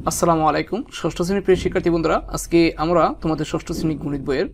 আসসালামু আলাইকুম ষষ্ঠ শ্রেণীর প্রিয় শিক্ষার্থী বন্ধুরা, আজকে আমরা তোমাদের ষষ্ঠ শ্রেণী গণিত বইয়ের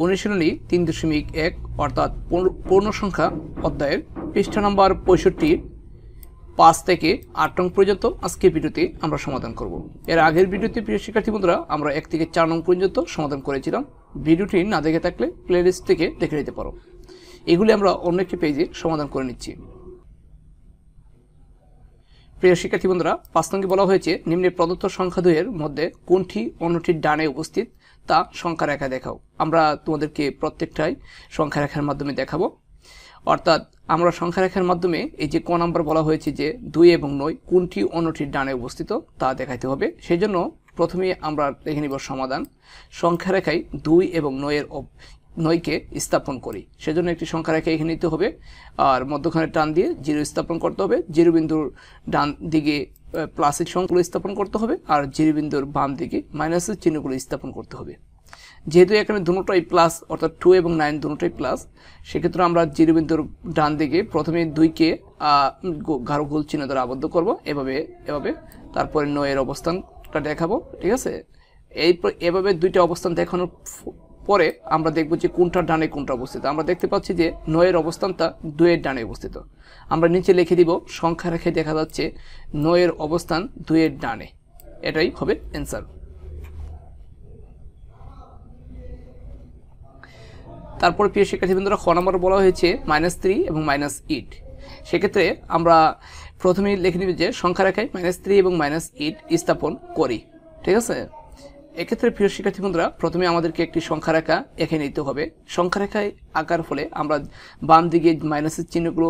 অনুশীলনী 3.1 অর্থাৎ পূর্ণ সংখ্যা অধ্যায়ের পৃষ্ঠা নাম্বার 65 5 থেকে 8 নং পর্যন্ত আজকে ভিডিওতে আমরা সমাধান করব। এর আগের ভিডিওতে প্রিয় শিক্ষার্থী বন্ধুরা আমরা 1 থেকে 4 নং পর্যন্ত সমাধান করেছিলাম। ভিডিওটি না দেখে থাকলে প্লেলিস্ট থেকে দেখে নিতে পারো। এগুলি আমরা অন্য একটি পেজে সমাধান করে নিচ্ছি। প্রিয় শিক্ষার্থী বন্ধুরা, 5 নঙ্গে বলা হয়েছে নিম্নে প্রদত্ত সংখ্যা দ্বয়ের মধ্যে কোনটি অন্যটির ডানে উপস্থিত তা সংখ্যা রেখা দেখাও। আমরা তোমাদেরকে প্রত্যেকটাই সংখ্যা রেখার মাধ্যমে দেখাবো। অর্থাৎ আমরা সংখ্যা রেখার মাধ্যমে এই যে ক নাম্বার বলা হয়েছে যে 2 এবং 9 কোনটি অন্যটির ডানে অবস্থিত তা দেখাইতে হবে। সেই জন্য প্রথমে আমরা লিখে নিব সমাধান। সংখ্যা রেখায় 2 এবং 9কে স্থাপন করি। সেজন্য একটি সংখ্যা রেখা এখানে নিতে হবে আর মধ্যখানে টান দিয়ে 0 স্থাপন করতে হবে। 0 বিন্দুর ডান দিকে প্লাসের সংখ্যাগুলো স্থাপন করতে হবে আর 0 বিন্দুর বাম দিকে মাইনাসের চিহ্নগুলো স্থাপন করতে হবে। যেহেতু এখানে দুটোটাই প্লাস অর্থাৎ 2 এবং 9 দুটোটাই প্লাস, সেক্ষেত্রে আমরা 0 বিন্দুর ডান দিকে প্রথমে 2কে গাঢ় গোল চিহ্ন দ্বারা আবদ্ধ করব এভাবে। তারপরে 9 এর অবস্থানটা দেখাবো। ঠিক আছে, এভাবে দুইটা অবস্থান দেখানোর পরে আমরা দেখব যে কোনটা ডানে কোনটা অবস্থিত। আমরা দেখতে পাচ্ছি যে 9 এর অবস্থানটা 2 এর ডানে অবস্থিত। আমরা নিচে লিখে দিব সংখ্যা রেখায় দেখা যাচ্ছে 9 এর অবস্থান 2 এর ডানে। এটাই হবে অ্যান্সার। তারপর প্রিয় শিক্ষার্থী বন্ধুরা, খ নম্বর বলা হয়েছে -3 এবং -8। সেক্ষেত্রে আমরা প্রথমেই লিখে নিব যে সংখ্যা রেখায় -3 এবং -8 স্থাপন করি। ঠিক আছে, এক্ষেত্রে প্রিয় শিক্ষার্থী বন্ধুরা প্রথমে আমাদেরকে একটি সংখ্যা রেখা এঁকে নিতে হবে। সংখ্যা রেখায় আঁকার ফলে আমরা বাম দিকে মাইনাসের চিহ্নগুলো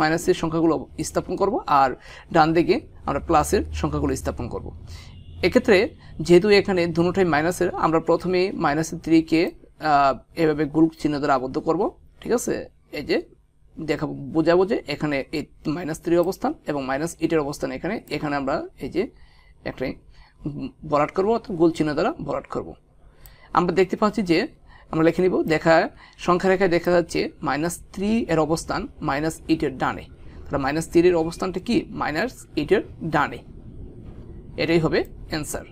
মাইনাসের সংখ্যাগুলো স্থাপন করব আর ডান দিকে আমরা প্লাসের সংখ্যাগুলো স্থাপন করব। এক্ষেত্রে যেহেতু এখানে দুটোটাই মাইনাসের, আমরা প্রথমে -3কে এভাবে গোল চিহ্ন দ্বারা আবদ্ধ করব। ঠিক আছে, এই যে দেখাবো বোঝাবো যে এখানে এই -3 অবস্থান এবং -8 এর অবস্থান এখানে আমরা এই যে একটা বরাট করবো অর্থাৎ গোল চিহ্ন দ্বারা বরাট করব। আমরা দেখতে পাচ্ছি যে আমরা লিখে নিব সংখ্যা রেখায় দেখা যাচ্ছে -3 এর অবস্থান -8 এর ডানে। তাহলে -3 এর অবস্থানটা কি -8 এর ডানে। এটাই হবে অ্যান্সার।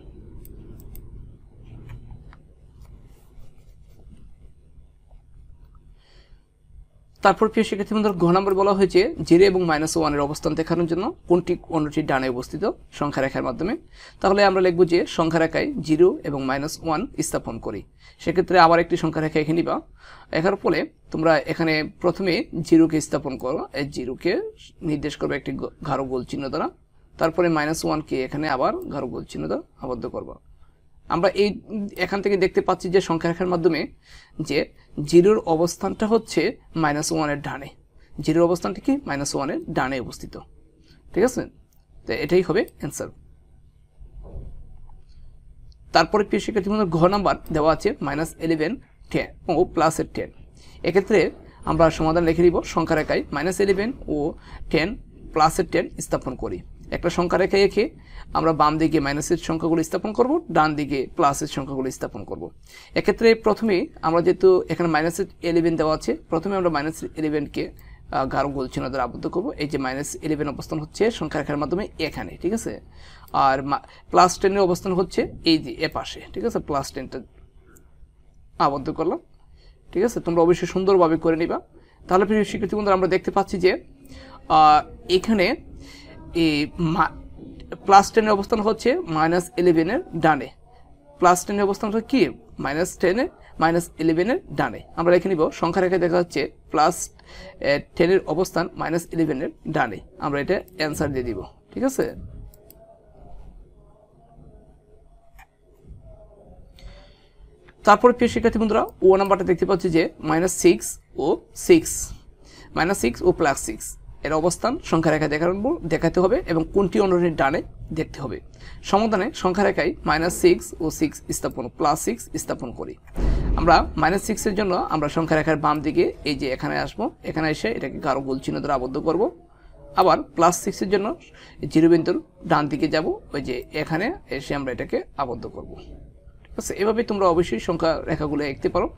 তারপর প্রিয় শিক্ষার্থী বন্ধুরা, ঘ নম্বর বলা হয়েছে 0 এবং -1 এর অবস্থান দেখানোর জন্য কোনটি অন্যটির ডানে অবস্থিত সংখ্যা রেখার মাধ্যমে। তাহলে আমরা লিখব যে সংখ্যা রেখায় 0 এবং -1 স্থাপন করি। সেক্ষেত্রে আবার একটি সংখ্যা রেখা এখানে নিবা। এখার ফলে তোমরা এখানে প্রথমে 0কে স্থাপন করো। এই 0কে নির্দেশ করবে একটি গাঢ় গোল চিহ্ন দ্বারা। তারপরে -1কে এখানে আবার গাঢ় গোল চিহ্ন দ্বারা আবদ্ধ করবা। আমরা এখান থেকে দেখতে পাচ্ছি যে সংখ্যা রেখার মাধ্যমে যে 0 অবস্থানটা হচ্ছে -1 এর ডানে। 0 অবস্থানটা কি -1 এর ডানে অবস্থিত। ঠিক আছে, তো এটাই হবে অ্যান্সার। তারপরে প্রিয় শিক্ষার্থী বন্ধুরা, ঘ নাম্বার দেওয়া আছে -11 10 ও +10। এক্ষেত্রে আমরা সমাধান লিখে দিব সংখ্যা রেখায় -11 ও 10 +10 স্থাপন করি। একটা সংখ্যা রেখা এঁকে আমরা বাম দিকে মাইনাসের সংখ্যাগুলো স্থাপন করব, ডান দিকে প্লাসের সংখ্যাগুলো স্থাপন করব। এক্ষেত্রে প্রথমে আমরা যেহেতু এখানে -11 দেওয়া আছে, প্রথমে আমরা -11কে গাঢ় গোল চিহ্ন দ্বারা আবদ্ধ করব। এই যে -11 অবস্থান হচ্ছে সংখ্যা রেখার মাধ্যমে এখানে। ঠিক আছে, আর +10 এর অবস্থান হচ্ছে এই যে এ পাশে। ঠিক আছে, +10টা আবদ্ধ করলাম। ঠিক আছে, তোমরা অবশ্যই সুন্দরভাবে করে নিবা। তাহলে প্রিয় শিক্ষার্থী বন্ধুরা, আমরা দেখতে পাচ্ছি যে এখানে এই +10 এর অবস্থান হচ্ছে -11 এর ডানে। +10 এর অবস্থান হচ্ছে কি -11 এর ডানে। আমরা লিখে নিব সংখ্যা রেখায় দেখা যাচ্ছে +10 এর অবস্থান -11 এর ডানে। আমরা এটা অ্যান্সার দিয়ে দিব। ঠিক আছে, তারপরে প্রিয় শিক্ষার্থী বন্ধুরা, ও নাম্বারটা দেখতে পাচ্ছি যে -6 ও 6 ও +6 এর অবস্থান সংখ্যা রেখায় দেখাতে হবে এবং কোনটি অন্যটির ডানে দেখতে হবে। সমাধানে সংখ্যা রেখায় -6 ও 6 স্থাপন +6 স্থাপন করি। আমরা -6 এর জন্য আমরা সংখ্যা রেখার বাম দিকে এই যে এখানে আসবো, এখানে এসে এটাকে গাঢ় গোল চিহ্ন দ্বারা আবদ্ধ করব। আবার +6 এর জন্য 0 বিন্দুর ডান দিকে যাব, ওই যে এখানে এসে আমরা এটাকে আবদ্ধ করব। ঠিক আছে, এভাবে তোমরা অবশ্যই সংখ্যা রেখাগুলো আঁকতে পারো।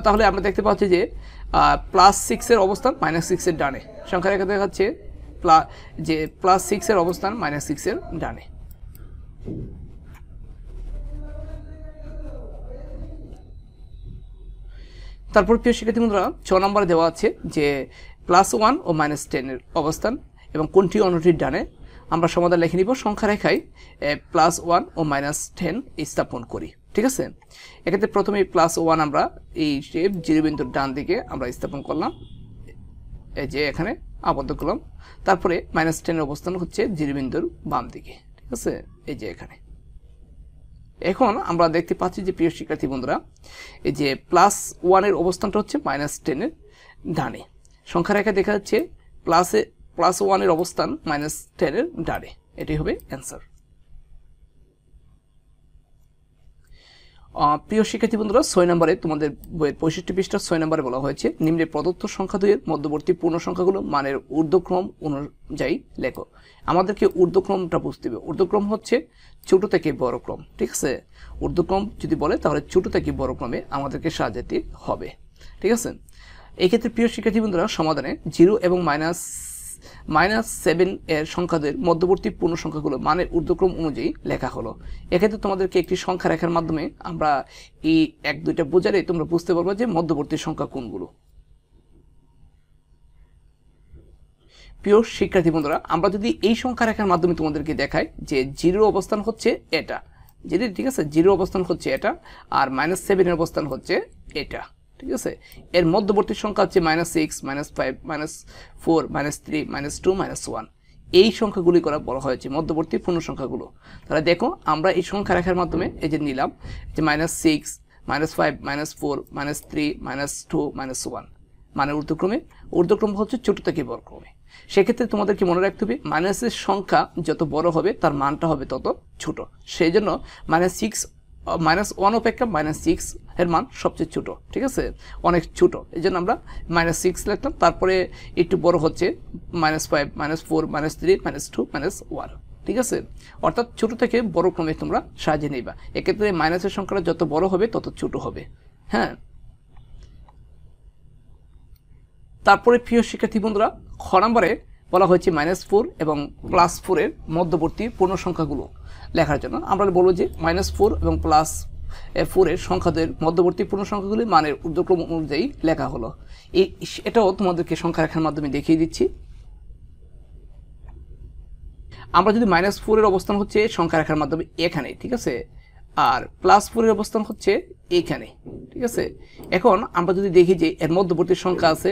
তাহলে আমরা দেখতে পাচ্ছি যে +6 এর অবস্থান -6 এর ডানে। সংখ্যা রেখা দেখাচ্ছে যে +6 এর অবস্থান -6 এর ডানে। তারপর প্রিয় শিক্ষার্থী বন্ধুরা 6 নম্বরে দেওয়া আছে যে +1 ও -10 এর অবস্থান এবং কোনটি অন্যটির ডানে। আমরা সমাধান লিখে নিব সংখ্যা রেখায় +1 ও -10 স্থাপন করি। ঠিক আছে, এক্ষেত্রে প্রথমে +1 আমরা এই জিরো বিন্দুর ডান দিকে আমরা স্থাপন করলাম, এই যে এখানে আবদ্ধ করলাম। তারপরে -10 এর অবস্থান হচ্ছে জিরো বিন্দুর বাম দিকে। ঠিক আছে, এই যে এখানে। এখন আমরা দেখতে পাচ্ছি যে প্রিয় শিক্ষার্থী বন্ধুরা এই যে +1 এর অবস্থানটা হচ্ছে -10 এর ডানে। সংখ্যা রেখা দেখা যাচ্ছে +1 এর অবস্থান -10 এর ডানে। এটাই হবে অ্যান্সার। প্রিয় শিক্ষার্থী বন্ধুরা 6 নম্বরে তোমাদের বইয়ের 65 পৃষ্ঠার 6 নম্বরে বলা হয়েছে নিম্নে প্রদত্ত সংখ্যা দ্বয়ের মধ্যবর্তী পূর্ণ সংখ্যাগুলো মানের ঊর্ধ্বক্রম অনুযায়ী লেখো। আমাদেরকে ঊর্ধ্বক্রমটা বুঝতে হবে। ঊর্ধ্বক্রম হচ্ছে ছোট থেকে বড় ক্রম। ঠিক আছে, ঊর্ধ্বক্রম যদি বলে তাহলে ছোট থেকে বড় ক্রমে আমাদেরকে সাজাতে হবে। ঠিক আছে, এই ক্ষেত্রে প্রিয় শিক্ষার্থী বন্ধুরা সমাধানে 0 এবং -7 এর সংখ্যাদের মধ্যবর্তী পূর্ণ সংখ্যাগুলো মানের ঊর্ধ্বক্রম অনুযায়ী লেখা হলো। এক্ষেত্রে তোমাদেরকে একটি সংখ্যা রেখার মাধ্যমে আমরা এই 1-2টা বোঝালে তোমরা বুঝতে পারবে যে মধ্যবর্তী সংখ্যা কোনগুলো। প্রিয় শিক্ষার্থী বন্ধুরা আমরা যদি এই সংখ্যা রেখার মাধ্যমে তোমাদেরকে দেখাই যে 0 অবস্থান হচ্ছে এটা, ঠিক আছে, 0 অবস্থান হচ্ছে এটা, আর -7 এর অবস্থান হচ্ছে এটা। ঠিক আছে, এর মধ্যবর্তী সংখ্যা হচ্ছে -6, -5, -4, -3, -2, -1। এই সংখ্যাগুলি করা বলা হয়েছে মধ্যবর্তী পূর্ণ সংখ্যাগুলো। তাহলে দেখো আমরা এই সংখ্যা রেখার মাধ্যমে এই যে নিলাম যে -6, -5, -4, -3, -2, -1 মানে ঊর্ধ্বক্রম হচ্ছে ছোট থেকে বড় ক্রমে। সেক্ষেত্রে তোমাদেরকে মনে রাখতে হবে মাইনাসের সংখ্যা যত বড় হবে তার মানটা হবে তত ছোট। সেই জন্য -1 অপেক্ষা -6 এর মান সবচেয়ে ছোট। ঠিক আছে, অনেক ছোট, এই জন্য আমরা -6 লিখলাম। তারপরে একটু বড় হচ্ছে -5, -4, -3, -2, -1। ঠিক আছে, অর্থাৎ ছোট থেকে বড় ক্রমে তোমরা সাজিয়ে নেবা। এক্ষেত্রে মাইনাসের সংখ্যাটা যত বড় হবে তত ছোট হবে। হ্যাঁ, তারপরে প্রিয় শিক্ষার্থী বন্ধুরা খ নম্বরে বলা হয়েছে -4 এবং +4 এর মধ্যবর্তী পূর্ণ সংখ্যাগুলো লেখার জন্য। আমরা বলবো যে -4 এবং +4 এর সংখ্যাদের মধ্যবর্তী পূর্ণ সংখ্যাগুলি মানের ঊর্ধ্বক্রম অনুযায়ী লেখা হলো। এটাও তোমাদেরকে সংখ্যা রেখার মাধ্যমে দেখিয়ে দিচ্ছি। আমরা যদি -4 এর অবস্থান হচ্ছে সংখ্যা রেখার মাধ্যমে এখানে, ঠিক আছে, আর +4 এর অবস্থান হচ্ছে এইখানে। ঠিক আছে, এখন আমরা যদি দেখি যে এর মধ্যবর্তী সংখ্যা আছে,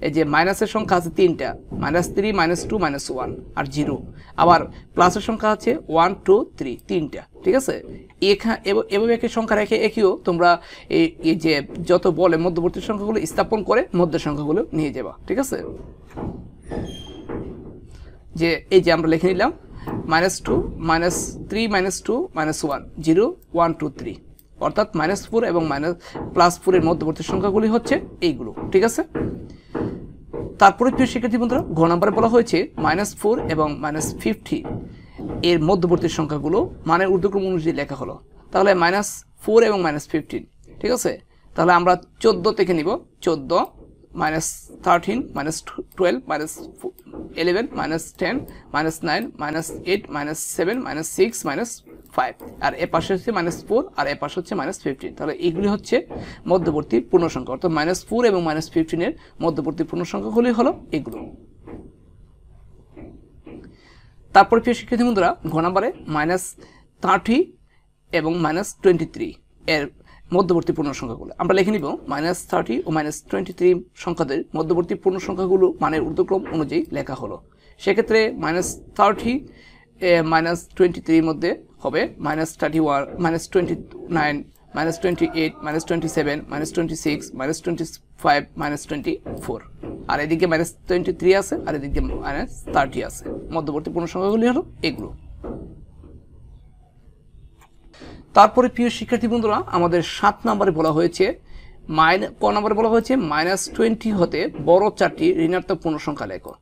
এই যে মাইনাসের সংখ্যা আছে 3টা, -3, -2, -1 আর 0। আবার প্লাসের সংখ্যা আছে 1, 2, 3, 3টা। ঠিক আছে, এভাবে একই সংখ্যা রেখে একেও তোমরা এই যে যত বলে মধ্যবর্তী সংখ্যাগুলো স্থাপন করে মধ্যের সংখ্যাগুলো নিয়ে যাবা। ঠিক আছে, যে এই যে আমরা লিখে নিলাম -2, -3, -2, -1, 0, 1, 2, 3, অর্থাৎ -4 এবং +4 এর মধ্যবর্তী সংখ্যাগুলি হচ্ছে এইগুলো। ঠিক আছে, তারপরে প্রিয় শিক্ষার্থী বন্ধুরা ঘ নম্বরে বলা হয়েছে -4 এবং -50 এর মধ্যবর্তী সংখ্যাগুলো মানের ঊর্ধ্বক্রম অনুযায়ী লেখা হলো। তাহলে -4 এবং -15, ঠিক আছে, তাহলে আমরা 14 থেকে নিব। 14, -13, -12, -11, -10, -9, -8, -7, -6, -5, আর এ পাশে হচ্ছে -4 আর এ পাশে হচ্ছে -15। তাহলে এইগুলি হচ্ছে মধ্যবর্তী পূর্ণ সংখ্যা, অর্থাৎ -4 এবং -15 এর মধ্যবর্তী পূর্ণ সংখ্যাগুলি হলো এগুলো। তারপরে প্রিয় শিক্ষার্থী বন্ধুরা ঘ নম্বরে -30 এবং -23 এর মধ্যবর্তী পূর্ণ সংখ্যাগুলো আমরা লিখে নিব। -30 ও -23 সংখ্যাদের মধ্যবর্তী পূর্ণ সংখ্যাগুলো মানের ঊর্ধ্বক্রম অনুযায়ী লেখা হলো। সেক্ষেত্রে -30 -23 মধ্যে হবে -31, -29, -28, -27, -26, -25, -24, আর এদিকে -23 আছে আর এদিকে -30 আছে। মধ্যবর্তী পূর্ণ সংখ্যাগুলি হলো এগুলো। তারপরে প্রিয় শিক্ষার্থী বন্ধুরা আমাদের 7 নম্বরে বলা হয়েছে ক নম্বরে বলা হয়েছে -20 হতে বড় 4টি ঋণাত্মক পূর্ণ সংখ্যা লেখো।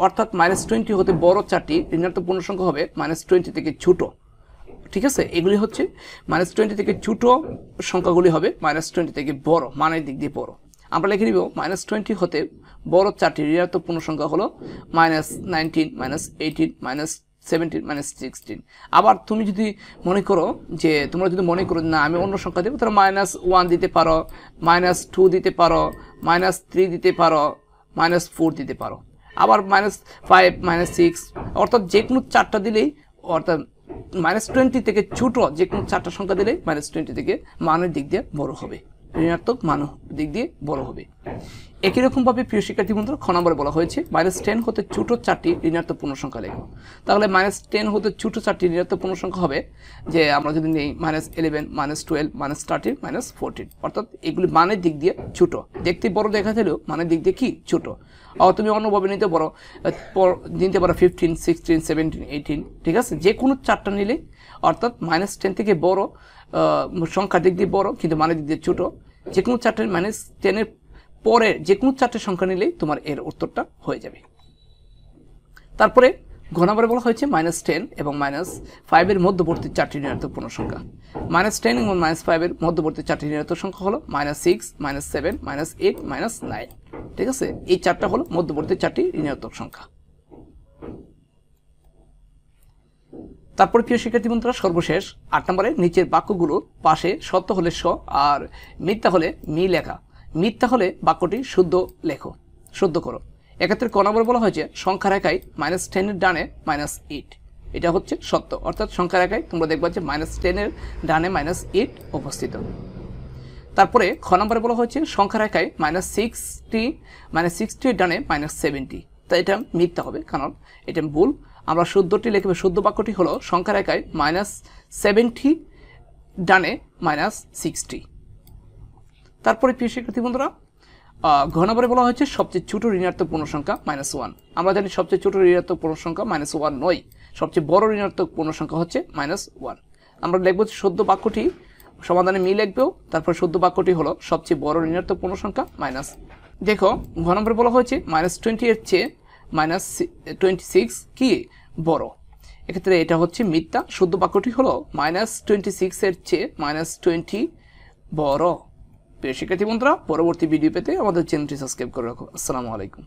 অর্থাৎ -20 হতে বড় 4টি ঋণাত্মক পূর্ণ সংখ্যা হবে -20 থেকে ছোট। ঠিক আছে, এগুলি হচ্ছে -20 থেকে ছোট সংখ্যাগুলি হবে -20 থেকে বড়, মানের দিক দিয়ে বড়। আমরা লিখে নিব -20 হতে বড় 4টি ঋণাত্মক পূর্ণ সংখ্যা হলো -19, -18, 17 মাইনাস 16। আবার তুমি যদি মনে করো যে তোমরা যদি মনে করো না আমি অন্য সংখ্যা দেবো, তাহলে -1 দিতে পারো, -2 দিতে পারো, -3 দিতে পারো, -4 দিতে পারো, আবার -5 -6, অর্থাৎ যে কোনো 4টা দিলেই, অর্থাৎ -20 থেকে ছোট যে কোনো 4টা সংখ্যা দিলেই -20 থেকে মানের দিক দিয়ে বড় হবে, ঋণাত্মক মান দিক দিয়ে বড় হবে। একই রকমভাবে প্রিয় শিক্ষার্থী বন্ধুরা খ নম্বরে বলা হয়েছে -10 হতে ছোট 4টি ঋণাত্মক পূর্ণ সংখ্যা লেখো। তাহলে -10 হতে ছোট 4টি ঋণাত্মক পূর্ণ সংখ্যা হবে যে আমরা যদি নেই -11, -12, -13, -14, অর্থাৎ এগুলি মানের দিক দিয়ে ছোট, দেখতে বড় দেখা দিলেও মানের দিক দিয়ে কি ছোট। তুমি অন্যভাবে নিতে পারো 15, 16, 17, 18, ঠিক আছে, যে কোনো 4টা নিলে, অর্থাৎ -10 থেকে বড় সংখ্যার দিক দিয়ে বড় কিন্তু মানের দিক দিয়ে ছোট, যে কোনো 4টা -10-এর পরে যে কোনো 4টে সংখ্যা নিলেই তোমার এর উত্তরটা হয়ে যাবে। তারপরে ঘ নম্বরে বলা হয়েছে -10 এবং -5 এর মধ্যবর্তী 4টি ঋণাত্মক পূর্ণ সংখ্যা। -10 এবং -5 এর মধ্যবর্তী 4টি ঋণাত্মক সংখ্যা হলো -6, -7, -8, -9, ঠিক আছে, এই 4টা হলো মধ্যবর্তী 4টি ঋণাত্মক সংখ্যা। তারপরে প্রিয় শিক্ষার্থী বন্ধুরা সর্বশেষ 8 নম্বরে নিচের বাক্যগুলো পাশে সত্য হলে স আর মিথ্যা হলে মি লেখা। মিথ্যা হলে বাক্যটি শুদ্ধ লেখো, শুদ্ধ করো। এক্ষেত্রে ক নম্বরে বলা হয়েছে সংখ্যা রেখায় -10 এর ডানে -8, এটা হচ্ছে সত্য, অর্থাৎ সংখ্যা রেখায় তোমরা দেখবা যে -10 এর ডানে -8 উপস্থিত। তারপরে খ নম্বরে বলা হয়েছে সংখ্যা রেখায় -60 এর ডানে -70, তাই এটা মিথ্যা হবে, কারণ এটা ভুল। আমরা শুদ্ধটি লিখবে, শুদ্ধ বাক্যটি হলো সংখ্যা রেখায় -70 ডানে -60। তারপরে প্রিয় শিক্ষার্থী বন্ধুরা ঘ নম্বরে বলা হয়েছে সবচেয়ে ছোট ঋণাত্মক পূর্ণ সংখ্যা -1। আমরা জানি সবচেয়ে ছোট ঋণাত্মক পূর্ণ সংখ্যা -1 নয়, সবচেয়ে বড় ঋণাত্মক পূর্ণ সংখ্যা হচ্ছে -1। আমরা লিখবো শুদ্ধ বাক্যটি সমাধানে মি লিখবেও, তারপর শুদ্ধ বাক্যটি হলো সবচেয়ে বড় ঋণাত্মক পূর্ণ সংখ্যা দেখো ঘ নম্বরে বলা হয়েছে -20 এর চেয়ে -26 কি বড়, এক্ষেত্রে এটা হচ্ছে মিথ্যা। শুদ্ধ বাক্যটি হলো -26 এর চেয়ে -20 বড়। প্রিয় শিক্ষার্থী বন্ধুরা পরবর্তী ভিডিও পেতে আমাদের চ্যানেলটি সাবস্ক্রাইব করে রাখো। আসসালামু আলাইকুম।